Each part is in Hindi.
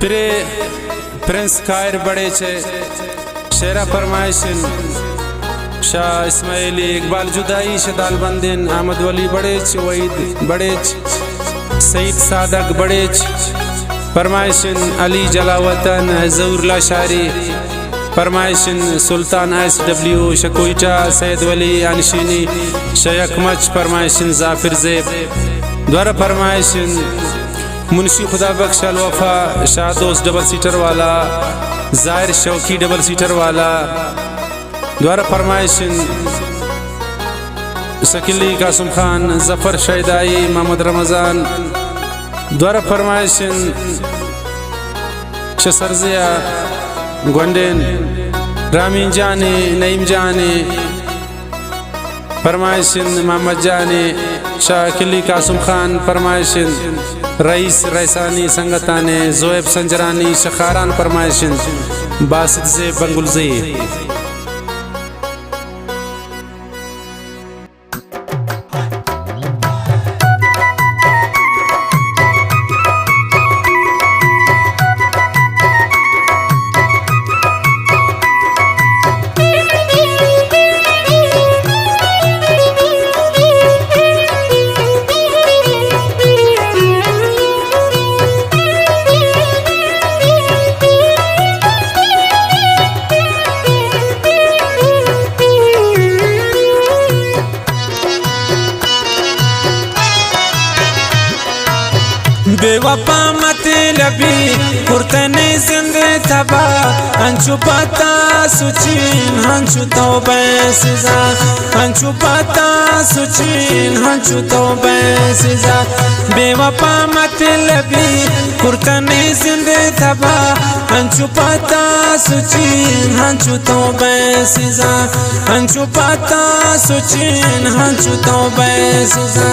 प्रिंस कायर बड़े छे शेरा फरमाइशिन शाह इस्माइली इकबाल जुदाई शदाल बंदिन अहमद वली बड़ेच वहीद बड़ेच सईद सादक बड़ेच फरमाइशिन अली जलावतन जऊरला शारी फरमाइशिन सुल्तान SW शकोइटा सैद वली अनशीनी शयक मच फरमाइशिन जाफिर जेब द्वारा फरमाइशिन मुंशी खुदा बख्श अल वफा शादोस डबल सीटर वाला जाहिर शौकी डबल सीटर वाला द्वारा फरमाइशिन शकीली कासम खान जफर शैदाई मोहम्मद रमज़ान द्वारा फरमाइशिन शसरजिया गोंडेन रामीन जाने नईम जाने फरमाइशिन मोहम्मद जाने शाकिली कासम खान फरमाइशिन रईस रईसानी संगताने जोएब संजरानी शखारान फरमाइशिन बासित से बंगुलजी बेवफा मतलबी कुर्तने जिंदे तबा अंचु पता सुचीन हंचु तो बैसिजा अंचु पता सुचीन हंचु तो बैसिजा बेवफा मतलबी कुर्तने जिंदे तबा अंचु पता सुचीन हंचु तो बैसिजा अंचु पता सुचीन हंचु तो बैसिजा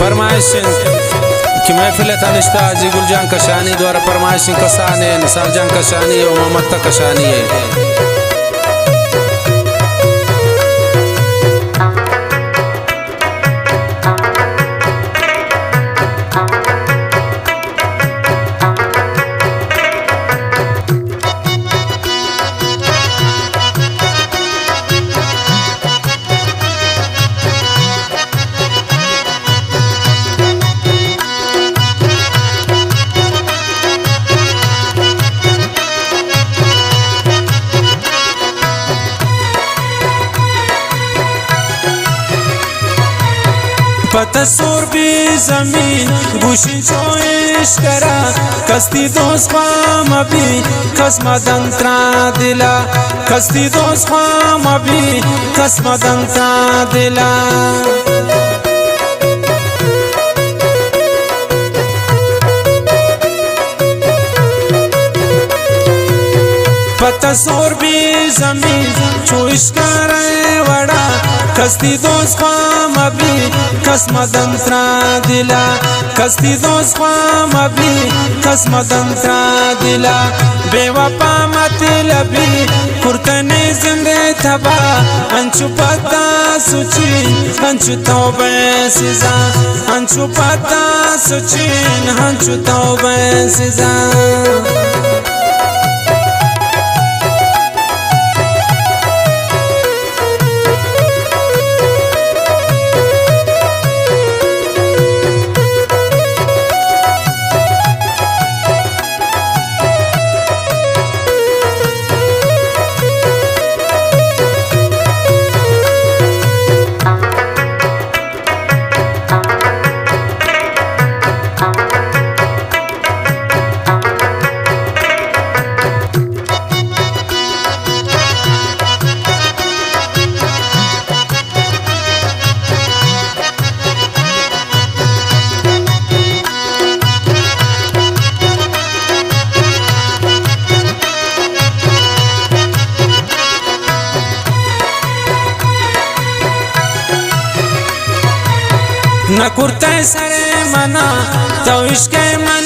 फरमाइशिन कि महफिल तनिश्ता जी गुलजान कशानी द्वारा फरमाइशिन कसाने सालजान कशानी और मोहम्मद कशानी है। पतसूर भी जमीन गुशी चोइश करा कस्ती दोस्त खाम अभी खस्म दंत्रा दिला कस्ती दोस्त खाम अभी खस्म दंत्रा दिला पतसूर भी जमीन चोइश करे वड़ा कस्ती दोस्त खाम अभी खस्म दंत्रा दिला कस्ती दोस्त खाम अभी खस्म दंत्रा दिला बेवफा मतलबी कुर्तने जिंदे तबा अंचु पता सुचीन अंचु तौबे सिजा अंचु पता सुचीन अंचु तौबे सिजा न कुर्ते सरे मना तो इश्क़ मन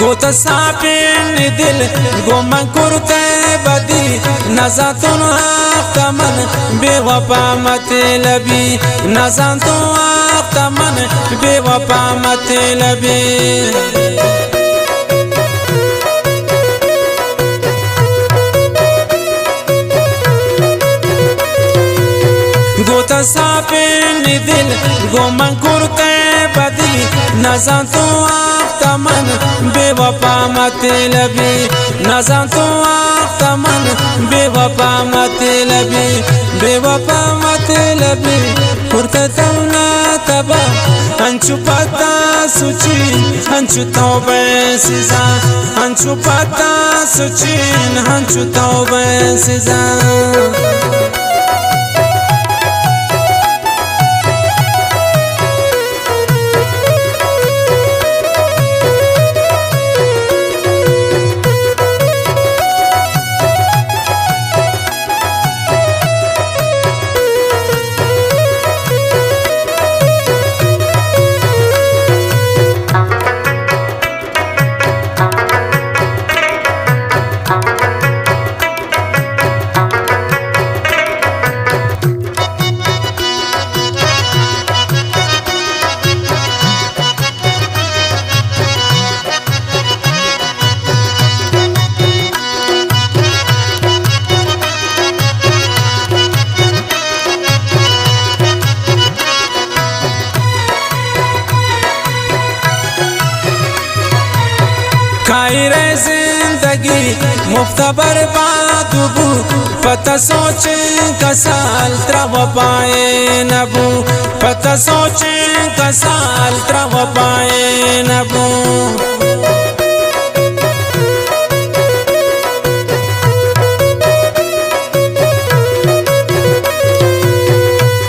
गोता सापिन दिल गोमन कुर्ते बदी नज़ातुन आख्तमन बेवफा मतलबी नज़ातुन आख्तमन बेवफा मतलबी गोता सापिन दिल गोमन कुर्ते बदी नज़ातुन आख्तमन बेवफा मतलबी नज़ातुन आख्तमन बेवफा मतलबी बेवफा मतलबी कुर्ततौना तबा अंचु पता सुचीन अंचु तौबे सिजा अंचु पता सुचीन अंचु तौबे सिजा खायरे जिंदगी मुफ्त बर्बाद बू पता सोचे कसाल त्रव पाए नबू पता सोचे कसाल त्रव पाए नबू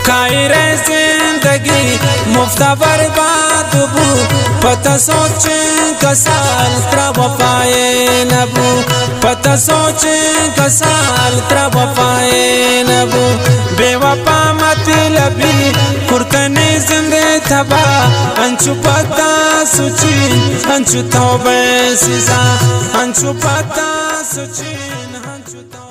खायरे जिंदगी मुफ्त बर्बाद बू पता सोचे कसाल त्रव पाए नबू पता सोचे कसाल त्रव पाए नबू बेवफा मतलबी कुर्तने जिंदे तबा अंचु पता सुचीन अंचु तौबे सिजा अंचु पता सुचीन अंचु